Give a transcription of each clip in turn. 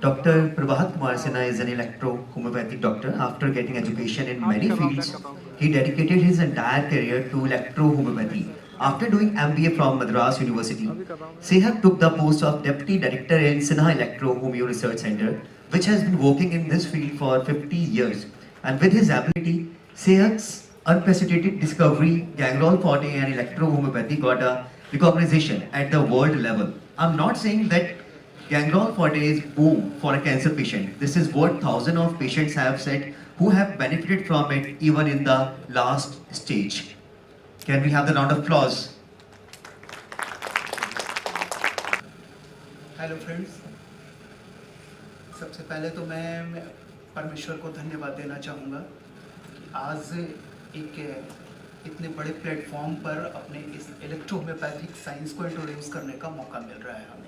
Dr. Prabhat Kumar Sinha is an electro-homeopathic doctor. After getting education in many fields, he dedicated his entire career to electro-homeopathy. After doing MBA from Madras University, Sehak took the post of Deputy Director in Sinha Electro-Homeo Research Center, which has been working in this field for 50 years. And with his ability, Sehak's unprecedented discovery, gangrel forte and electro-homeopathy got a recognition at the world level. I'm not saying that gangrel forte is boom for a cancer patient. This is what thousands of patients have said who have benefited from it even in the last stage. Can we have the round of applause? Hello friends, सबसे पहले तो मैं परमेश्वर को धन्यवाद देना चाहूँगा कि आज एक इतने बड़े प्लेटफॉर्म पर अपने इस इलेक्ट्रोहोम्योपैथिक साइंस को इंट्रोड्यूस करने का मौका मिल रहा है हमें।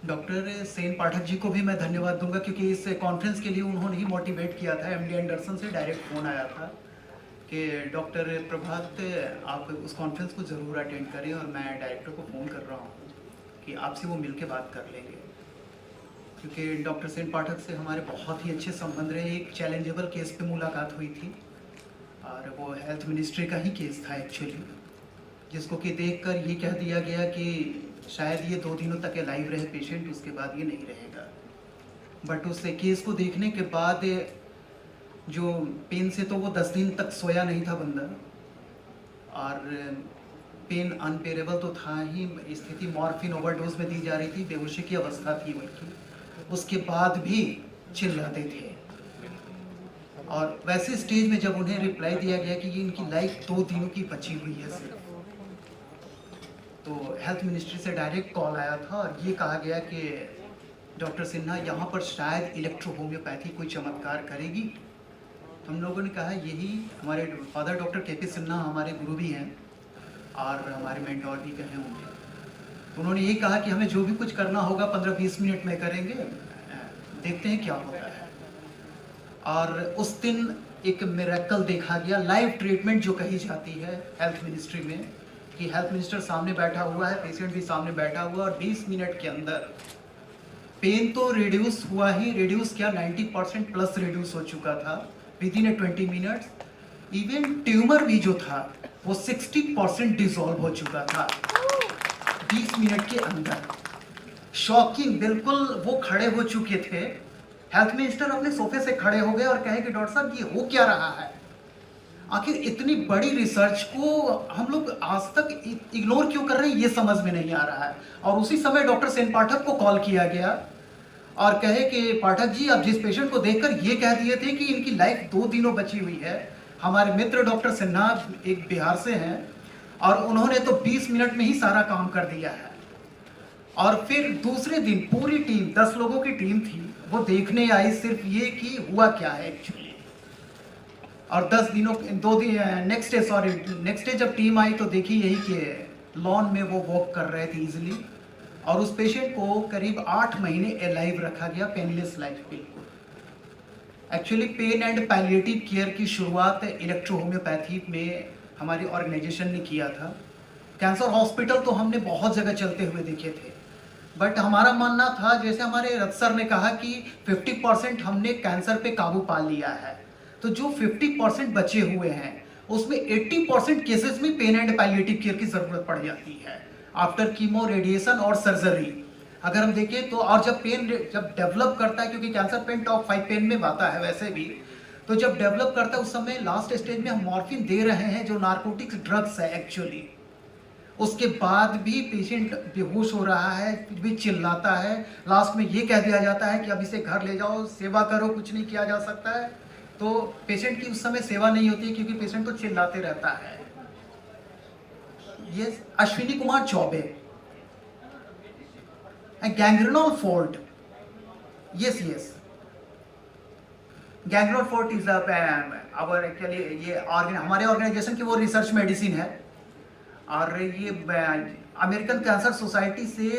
डॉक्टर सेन पाठक जी को भी मैं धन्यवाद दूंगा क्योंकि इस कॉन्फ्रेंस के लिए उन्होंने ही मोटिवेट किया था। एमडी एंडरसन से डायरेक्ट फ़ोन आया था कि डॉक्टर प्रभात आप उस कॉन्फ्रेंस को ज़रूर अटेंड करें, और मैं डायरेक्टर को फ़ोन कर रहा हूँ कि आपसे वो मिल के बात कर लेंगे, क्योंकि डॉक्टर सेन पाठक से हमारे बहुत ही अच्छे संबंध रहे। एक चैलेंजेबल केस पे मुलाकात हुई थी और वो हेल्थ मिनिस्ट्री का ही केस था एक्चुअली, जिसको कि देखकर ये कह दिया गया कि शायद ये 2 दिनों तक लाइव रहे पेशेंट, उसके बाद ये नहीं रहेगा। बट उस केस को देखने के बाद जो पेन से तो वो 10 दिन तक सोया नहीं था बंदा, और पेन अनपेरेबल तो था ही, स्थिति मॉर्फिन ओवरडोज में दी जा रही थी, बेहोशी की अवस्था थी उनकी, उसके बाद भी चिल्लाते थे। और वैसे स्टेज में जब उन्हें रिप्लाई दिया गया कि ये इनकी लाइफ 2 दिनों की बची हुई है सिर्फ, तो हेल्थ मिनिस्ट्री से डायरेक्ट कॉल आया था और ये कहा गया कि डॉक्टर सिन्हा यहाँ पर शायद इलेक्ट्रो होम्योपैथी कोई चमत्कार करेगी। तो हम लोगों ने कहा यही, हमारे फादर डॉक्टर के सिन्हा हमारे गुरु भी हैं और हमारे मेंटोर भी कहे होंगे, तो उन्होंने यही कहा कि हमें जो भी कुछ करना होगा 15-20 मिनट में करेंगे, देखते हैं क्या होता है। और उस दिन एक मिरेकल देखा गया, लाइव ट्रीटमेंट जो कही जाती है हेल्थ मिनिस्ट्री में, कि हेल्थ मिनिस्टर सामने बैठा हुआ है, पेशेंट भी सामने बैठा हुआ, और 20 मिनट के अंदर पेन तो रिड्यूस हुआ ही, रिड्यूस क्या 90% प्लस रिड्यूस हो चुका था with in 20 minutes. Even tumour भी जो था वो 60% डिसॉल्व हो चुका था 20 मिनट के अंदर। शॉकिंग, बिल्कुल वो खड़े हो चुके थे, हेल्थ मिनिस्टर अपने सोफे से खड़े हो गए और कहे कि डॉक्टर साहब ये हो क्या रहा है, आखिर इतनी बड़ी रिसर्च को हम लोग आज तक इग्नोर क्यों कर रहे हैं, ये समझ में नहीं आ रहा है। और उसी समय डॉक्टर सेन पाठक को कॉल किया गया और कहे कि पाठक जी आप जिस पेशेंट को देखकर ये कह दिए थे कि इनकी लाइफ 2 दिनों बची हुई है, हमारे मित्र डॉक्टर सिन्हा एक बिहार से हैं और उन्होंने तो 20 मिनट में ही सारा काम कर दिया है। और फिर दूसरे दिन पूरी टीम, 10 लोगों की टीम थी, वो देखने आई सिर्फ ये कि हुआ क्या है एक्चुअली। और 10 दिनों 2 दिन नेक्स्ट डे जब टीम आई तो देखी यही कि लॉन में वो वॉक कर रहे थे इजीली, और उस पेशेंट को करीब 8 महीने अलाइव रखा गया, पेनलेस लाइफ बिल्कुल। Actually pain and palliative care की शुरुआत इलेक्ट्रो होम्योपैथी में हमारी ऑर्गेनाइजेशन ने किया था। कैंसर हॉस्पिटल तो हमने बहुत जगह चलते हुए देखे थे, बट हमारा मानना था, जैसे हमारे रथ सर ने कहा कि 50% हमने कैंसर पे काबू पा लिया है, तो जो 50% बचे हुए हैं उसमें 80% केसेस में पेन एंड पैलिएटिव केयर की जरूरत पड़ जाती है आफ्टर कीमो, रेडिएशन और सर्जरी। अगर हम देखें तो, और जब पेन जब डेवलप करता है, क्योंकि कैंसर पेन टॉप 5 पेन में आता है वैसे भी, तो जब डेवलप करता है उस समय लास्ट स्टेज में हम मॉर्फिन दे रहे हैं जो नार्कोटिक्स ड्रग्स है एक्चुअली। उसके बाद भी पेशेंट बेहोश हो रहा है, फिर भी चिल्लाता है, लास्ट में ये कह दिया जाता है कि अब इसे घर ले जाओ, सेवा करो, कुछ नहीं किया जा सकता है। तो पेशेंट की उस समय सेवा नहीं होती है क्योंकि पेशेंट तो चिल्लाते रहता है। ये अश्विनी कुमार चौबे, गैंग्रेनोल फोर्ट, yes, गैंग्रेनोल फोर्ट इज आवर एक्चुअली, ये हमारे ऑर्गेनाइजेशन की वो रिसर्च मेडिसिन है, और ये अमेरिकन कैंसर सोसाइटी से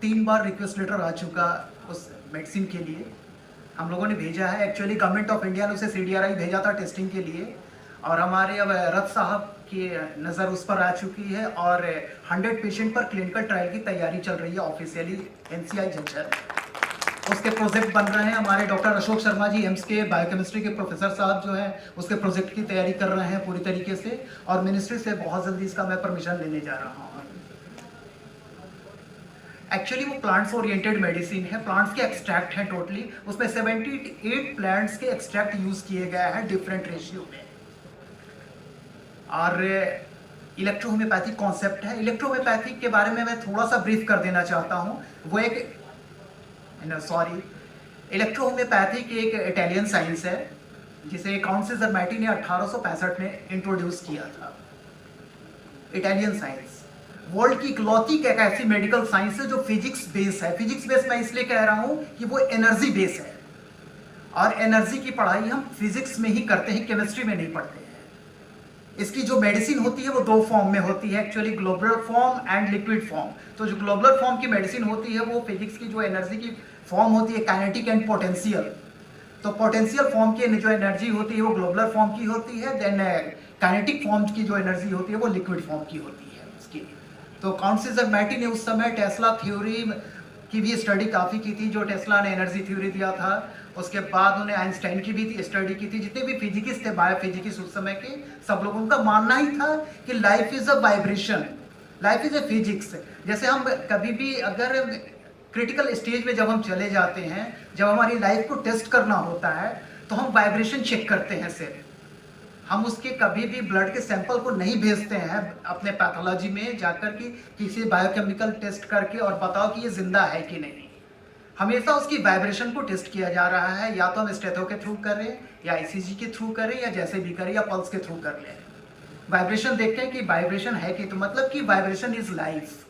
3 बार रिक्वेस्ट लेटर आ चुका उस मेडिसिन के लिए। हम लोगों ने भेजा है, एक्चुअली गवर्नमेंट ऑफ इंडिया ने उसे CDRI भेजा था टेस्टिंग के लिए, और हमारे अब रथ साहब की नज़र उस पर आ चुकी है, और 100 पेशेंट पर क्लिनिकल ट्रायल की तैयारी चल रही है ऑफिशियली NCI जंक्शन। उसके प्रोजेक्ट बन रहे हैं। हमारे डॉक्टर अशोक शर्मा जी एम्स के बायोकेमिस्ट्री के प्रोफेसर साहब जो हैं उसके प्रोजेक्ट की तैयारी कर रहे हैं पूरी तरीके से, और मिनिस्ट्री से बहुत जल्दी इसका मैं परमिशन लेने जा रहा हूँ। एक्चुअली वो प्लांट्स ओरिएंटेड मेडिसिन है, प्लांट्स के एक्सट्रैक्ट हैं टोटली, उसमें 78 प्लांट्स के एक्सट्रैक्ट यूज किए गए हैं डिफरेंट रेशियो में। और इलेक्ट्रोहोम्योपैथिक कॉन्सेप्ट है। इलेक्ट्रोहोम्योपैथिक के बारे में मैं थोड़ा सा ब्रीफ कर देना चाहता हूँ। वो एक इलेक्ट्रोहोम्योपैथिक एक इटालियन साइंस है जिसे काउंट सेजरमैटी ने 1865 में इंट्रोड्यूस किया था। इटालियन साइंस वर्ल्ड की इकलौती एक ऐसी मेडिकल साइंस है जो फिजिक्स बेस है। फिजिक्स बेस मैं इसलिए कह रहा हूं कि वो एनर्जी बेस है, और एनर्जी की पढ़ाई हम फिजिक्स में ही करते हैं, केमिस्ट्री में नहीं पढ़ते हैं। इसकी जो मेडिसिन होती है वो दो फॉर्म में होती है actually, globular form and liquid form. तो जो ग्लोबुलर फॉर्म की मेडिसिन होती है वो फिजिक्स की जो एनर्जी की फॉर्म होती है काइनेटिक एंड पोटेंशियल। तो पोटेंशियल फॉर्म की जो एनर्जी होती है वो ग्लोबुलर फॉर्म की होती है, देन काइनेटिक फॉर्म की जो एनर्जी होती है वो लिक्विड फॉर्म की होती है उसकी। तो काउंट सेजरमैटी ने उस समय टेस्ला थ्योरी की भी स्टडी काफ़ी की थी, जो टेस्ला ने एनर्जी थ्योरी दिया था। उसके बाद उन्होंने आइंस्टाइन की भी स्टडी की थी। जितने भी फिजिकिस्ट थे, बायोफिजिकिस्ट उस समय के, सब लोगों उनका मानना ही था कि life is a vibration, life is a physics. जैसे हम कभी भी अगर क्रिटिकल स्टेज में जब हम चले जाते हैं, जब हमारी लाइफ को टेस्ट करना होता है, तो हम वाइब्रेशन चेक करते हैं सिर्फ। हम उसके कभी भी ब्लड के सैंपल को नहीं भेजते हैं अपने पैथोलॉजी में जाकर कि किसी बायोकेमिकल टेस्ट करके और बताओ कि ये जिंदा है कि नहीं। हमेशा उसकी वाइब्रेशन को टेस्ट किया जा रहा है, या तो हम स्टेथो के थ्रू करें, या ईसीजी के थ्रू करें, या जैसे भी करें, या पल्स के थ्रू कर लें। वाइब्रेशन देखते हैं कि वाइब्रेशन है कि, तो मतलब कि वाइब्रेशन इज लाइफ।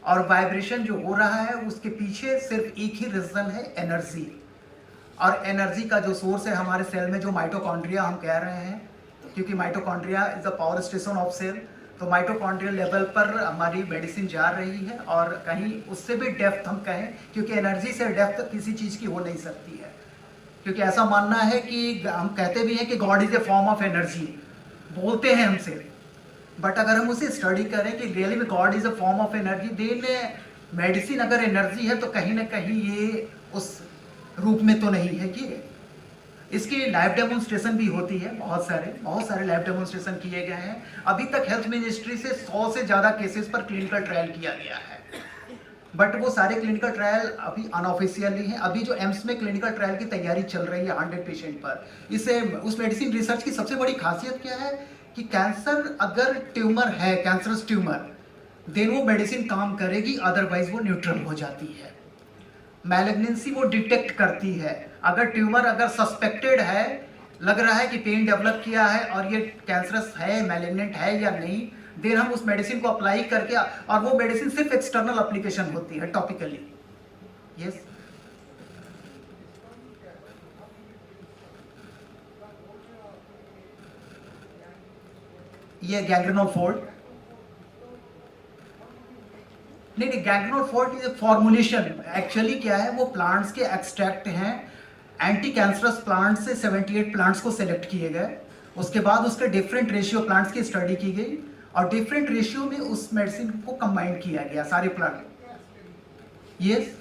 और वाइब्रेशन जो हो रहा है उसके पीछे सिर्फ एक ही रीजन है, एनर्जी। और एनर्जी का जो सोर्स है हमारे सेल में, जो माइटोकॉन्ड्रिया हम कह रहे हैं, क्योंकि mitochondria is the power station of cell. तो माइटोकॉन्ड्रियल लेवल पर हमारी मेडिसिन जा रही है, और कहीं उससे भी डेप्थ हम कहें, क्योंकि एनर्जी से डेप्थ किसी चीज़ की हो नहीं सकती है। क्योंकि ऐसा मानना है कि हम कहते भी हैं कि God is a form of energy, बोलते हैं हमसे, बट अगर हम उसे स्टडी करें कि रियली में God is a form of energy, then medicine अगर एनर्जी है तो कहीं ना कहीं ये उस रूप में तो नहीं है। कि इसकी लाइव डेमोन्स्ट्रेशन भी होती है, बहुत सारे लाइव डेमोन्स्ट्रेशन किए गए हैं। अभी तक हेल्थ मिनिस्ट्री से 100 से ज़्यादा केसेस पर क्लिनिकल ट्रायल किया गया है, बट वो सारे क्लिनिकल ट्रायल अभी अनऑफिशियली हैं। अभी जो एम्स में क्लिनिकल ट्रायल की तैयारी चल रही है 100 पेशेंट पर। इससे उस मेडिसिन रिसर्च की सबसे बड़ी खासियत क्या है कि कैंसर अगर ट्यूमर है, कैंसरस ट्यूमर, देन वो मेडिसिन काम करेगी, अदरवाइज वो न्यूट्रल हो जाती है। मैलिग्नेंसी वो डिटेक्ट करती है। अगर ट्यूमर अगर सस्पेक्टेड है, लग रहा है कि पेन डेवलप किया है और ये कैंसरस है, मैलिग्नेंट है या नहीं, देन हम उस मेडिसिन को अप्लाई करके, और वो मेडिसिन सिर्फ एक्सटर्नल एप्लीकेशन होती है, टॉपिकली। यस, ये गैंग्रेनोल फोल्ड नहीं, गैंग्रेनोल फोल्ड इज फॉर्मुलेशन। एक्चुअली क्या है, वो प्लांट्स के एक्सट्रैक्ट हैं। एंटी कैंसरस प्लांट से 78 प्लांट्स को सिलेक्ट किए गए, उसके बाद उसके डिफरेंट रेशियो प्लांट्स की स्टडी की गई, और डिफरेंट रेशियो में उस मेडिसिन को कंबाइन किया गया, सारे प्लांट। यस,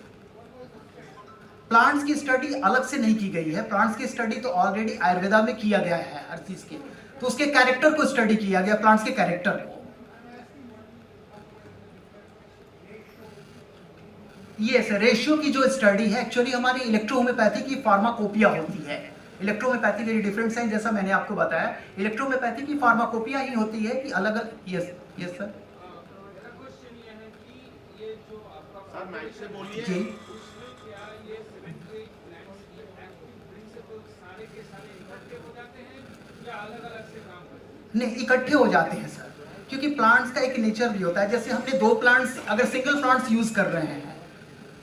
प्लांट्स की स्टडी अलग से नहीं की गई है। प्लांट्स की स्टडी तो ऑलरेडी आयुर्वेदा में किया गया है हर चीज के, तो उसके कैरेक्टर को स्टडी किया गया, प्लांट्स के कैरेक्टर को। यस, रेशियो की जो स्टडी है एक्चुअली हमारी इलेक्ट्रोहोम्योपैथी की फार्माकोपिया होती है। इलेक्ट्रोहोम्योपैथी वेरी डिफरेंट साइंस, जैसा मैंने आपको बताया। इलेक्ट्रोहोम्योपैथी की फार्माकोपिया ही होती है कि अलग अलग। यस यस सर, जी नहीं, इकट्ठे हो जाते हैं सर, क्योंकि प्लांट्स का एक नेचर भी होता है। जैसे हमने दो प्लांट्स, अगर सिंगल प्लांट्स यूज कर रहे हैं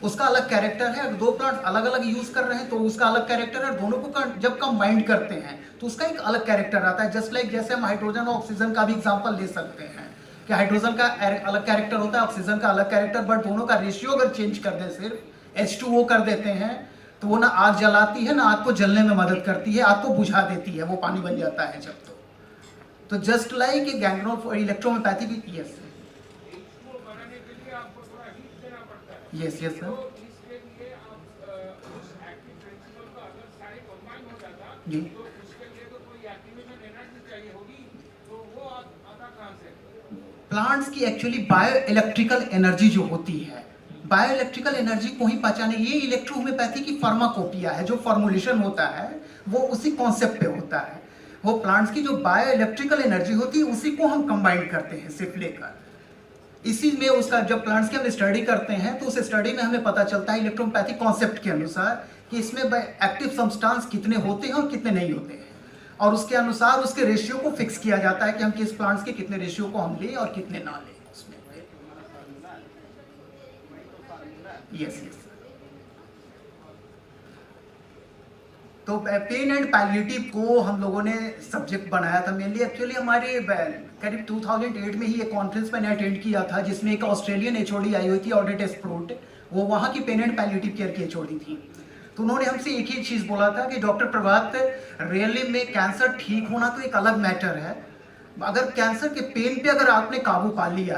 उसका अलग कैरेक्टर है, अगर दो प्लांट्स अलग अलग यूज कर रहे हैं तो उसका अलग कैरेक्टर है। दोनों को जब कंबाइंड करते हैं तो उसका एक अलग कैरेक्टर आता है। जस्ट लाइक जैसे हम हाइड्रोजन और ऑक्सीजन का भी एग्जांपल ले सकते हैं कि हाइड्रोजन का अलग कैरेक्टर होता है, ऑक्सीजन का अलग कैरेक्टर, बट दोनों का रेशियो अगर चेंज कर दें, सिर्फ H2O कर देते हैं, तो वो ना आग जलाती है ना आग को जलने में मदद करती है, आग को बुझा देती है, वो पानी बन जाता है जब। तो जस्ट लाइक गैंग्रेनोल इलेक्ट्रोहोम्योपैथी भी। यस यस यस सर, जी। प्लांट्स की एक्चुअली बायो इलेक्ट्रिकल एनर्जी जो होती है, बायो इलेक्ट्रिकल एनर्जी को ही पहचाने, ये इलेक्ट्रो होम्योपैथी की फार्माकोपिया है, जो फॉर्मुलेशन होता है वो उसी कॉन्सेप्ट पे होता है। वो प्लांट्स की जो बायो इलेक्ट्रिकल एनर्जी होती है उसी को हम कंबाइन करते हैं सिर्फ लेकर, इसी में उसका जब प्लांट्स की हम स्टडी करते हैं तो उस स्टडी में हमें पता चलता है इलेक्ट्रोपैथिक कॉन्सेप्ट के अनुसार कि इसमें एक्टिव सब्सटेंस कितने होते हैं और कितने नहीं होते हैं, और उसके अनुसार उसके रेशियो को फिक्स किया जाता है कि हम किस प्लांट्स के कितने रेशियो को हम लें और कितने ना लें उसमें। Yes yes. तो पेन एंड पैलिएटिव को हम लोगों ने सब्जेक्ट बनाया था मेनली। एक्चुअली हमारे करीब 2008 में ही एक कॉन्फ्रेंस मैंने अटेंड किया था जिसमें एक ऑस्ट्रेलियन एचओडी आई हुई थी, ऑडेट एस्प्रूट, वो वहाँ की पेन एंड पैलिएटिव केयर की एचओडी थी। तो उन्होंने हमसे एक ही चीज़ बोला था कि डॉक्टर प्रभात, रियली में कैंसर ठीक होना तो एक अलग मैटर है, अगर कैंसर के पेन पे अगर आपने काबू पा लिया,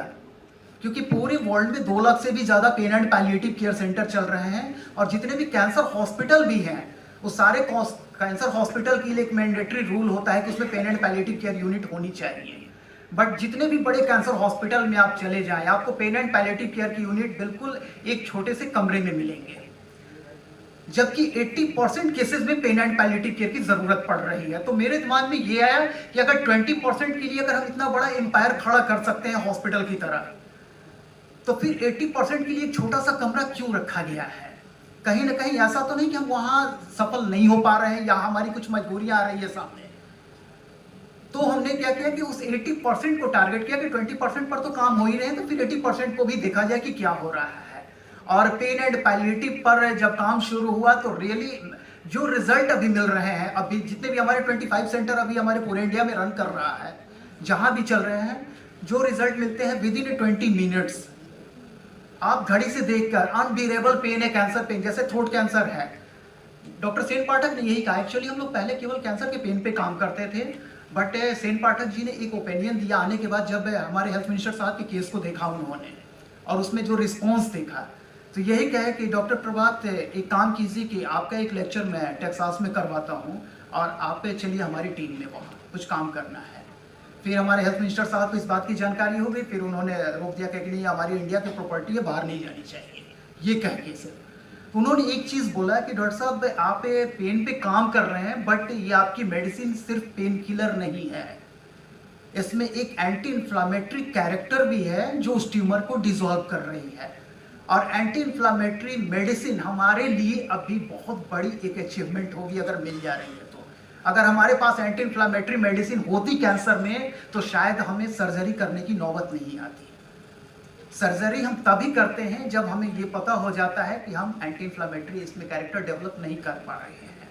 क्योंकि पूरे वर्ल्ड में 2 लाख से भी ज़्यादा pain and palliative care centre चल रहे हैं, और जितने भी कैंसर हॉस्पिटल भी हैं वो सारे कैंसर हॉस्पिटल के लिए एक मैंडेटरी रूल होता है कि उसमें pain and palliative care unit होनी चाहिए। बट जितने भी बड़े कैंसर हॉस्पिटल में आप चले जाएं, आपको पेन एंड पैलिएटिव केयर की यूनिट बिल्कुल एक छोटे से कमरे में मिलेंगे, जबकि 80% केसेस में पेन एंड पैलिएटिव केयर की जरूरत पड़ रही है। तो मेरे दिमाग में ये आया कि अगर 20% के लिए अगर हम इतना बड़ा एम्पायर खड़ा कर सकते हैं हॉस्पिटल की तरह, तो फिर 80% के लिए एक छोटा सा कमरा क्यों रखा गया है? कहीं ना कहीं ऐसा तो नहीं कि हम वहां सफल नहीं हो पा रहे हैं या हमारी कुछ मजबूरियां आ रही है सामने। तो हमने क्या किया कि उस 80% को टारगेट किया कि 20% पर तो काम हो ही रहे हैं, तो फिर 80% को भी देखा जाए कि क्या हो रहा है। और पेन एंड पैलिएटिव पर जब काम शुरू हुआ तो रियली जो रिजल्ट अभी मिल रहे हैं, अभी जितने भी हमारे 25 सेंटर अभी हमारे पूरे इंडिया में रन कर रहा है, जहां भी चल रहे हैं, जो रिजल्ट मिलते हैं विद इन 20 मिनट्स, आप घड़ी से देखकर अनबियरेबल पेन है, कैंसर पेन, जैसे थ्रोट कैंसर है, डॉक्टर सेन पाठक ने यही कहा। एक्चुअली हम लोग पहले केवल कैंसर के पेन पे काम करते थे, बट सेन पाठक जी ने एक ओपिनियन दिया आने के बाद, जब हमारे हेल्थ मिनिस्टर साहब के केस को देखा उन्होंने और उसमें जो रिस्पॉन्स देखा, तो यही कहे कि डॉक्टर प्रभात एक काम कीजिए कि आपका एक लेक्चर मैं टेक्सास में करवाता हूँ और आप चलिए हमारी टीम में वहाँ कुछ काम करना है। फिर हमारे हेल्थ मिनिस्टर साहब को इस बात की जानकारी हो गई, फिर उन्होंने रोक दिया कि नहीं, हमारी इंडिया की प्रॉपर्टी है, बाहर नहीं जानी चाहिए, ये कह के सर। उन्होंने एक चीज़ बोला कि डॉक्टर साहब आप पेन पे काम कर रहे हैं, बट ये आपकी मेडिसिन सिर्फ पेन किलर नहीं है, इसमें एक एंटी इन्फ्लामेटरी कैरेक्टर भी है जो उस ट्यूमर को डिसॉल्व कर रही है। और एंटी इन्फ्लामेटरी मेडिसिन हमारे लिए अभी बहुत बड़ी एक अचीवमेंट होगी अगर मिल जा रही है। अगर हमारे पास एंटी इन्फ्लामेटरी मेडिसिन होती कैंसर में, तो शायद हमें सर्जरी करने की नौबत नहीं आती। सर्जरी हम तभी करते हैं जब हमें ये पता हो जाता है कि हम एंटी इन्फ्लामेटरी इसमें कैरेक्टर डेवलप नहीं कर पा रहे हैं,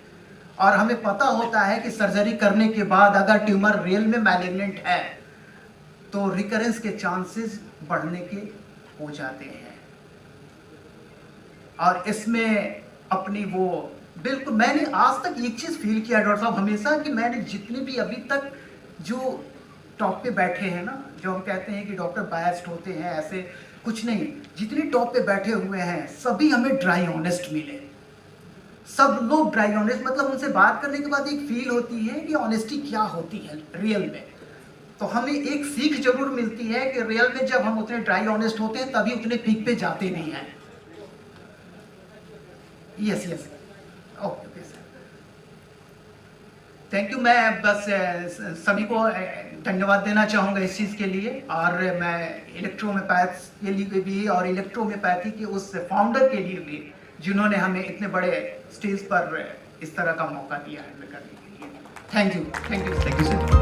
और हमें पता होता है कि सर्जरी करने के बाद अगर ट्यूमर रियल में मैलिग्नेंट है तो रिकरेंस के चांसेस बढ़ने के हो जाते हैं। और इसमें अपनी वो बिल्कुल, मैंने आज तक एक चीज फील किया डॉक्टर साहब हमेशा, कि मैंने जितने भी अभी तक जो टॉप पे बैठे हैं ना, जो हम कहते हैं कि डॉक्टर बायस्ड होते हैं, ऐसे कुछ नहीं, जितने टॉप पे बैठे हुए हैं सभी हमें ड्राई ऑनेस्ट मिले। सब लोग ड्राई ऑनेस्ट, मतलब उनसे बात करने के बाद एक फील होती है कि ऑनेस्टी क्या होती है रियल में। तो हमें एक सीख जरूर मिलती है कि रियल में जब हम उतने ड्राई ऑनेस्ट होते हैं तभी उतने पीक पे जाते नहीं हैं। Yes yes, okay sir, thank you. मैं बस सभी को धन्यवाद देना चाहूँगा इस चीज़ के लिए, और मैं इलेक्ट्रोहोम्योपैथ के लिए भी और इलेक्ट्रोहोम्योपैथी के उस फाउंडर के लिए भी जिन्होंने हमें इतने बड़े स्टेज पर इस तरह का मौका दिया है करने के लिए। Thank you, thank you, thank you sir.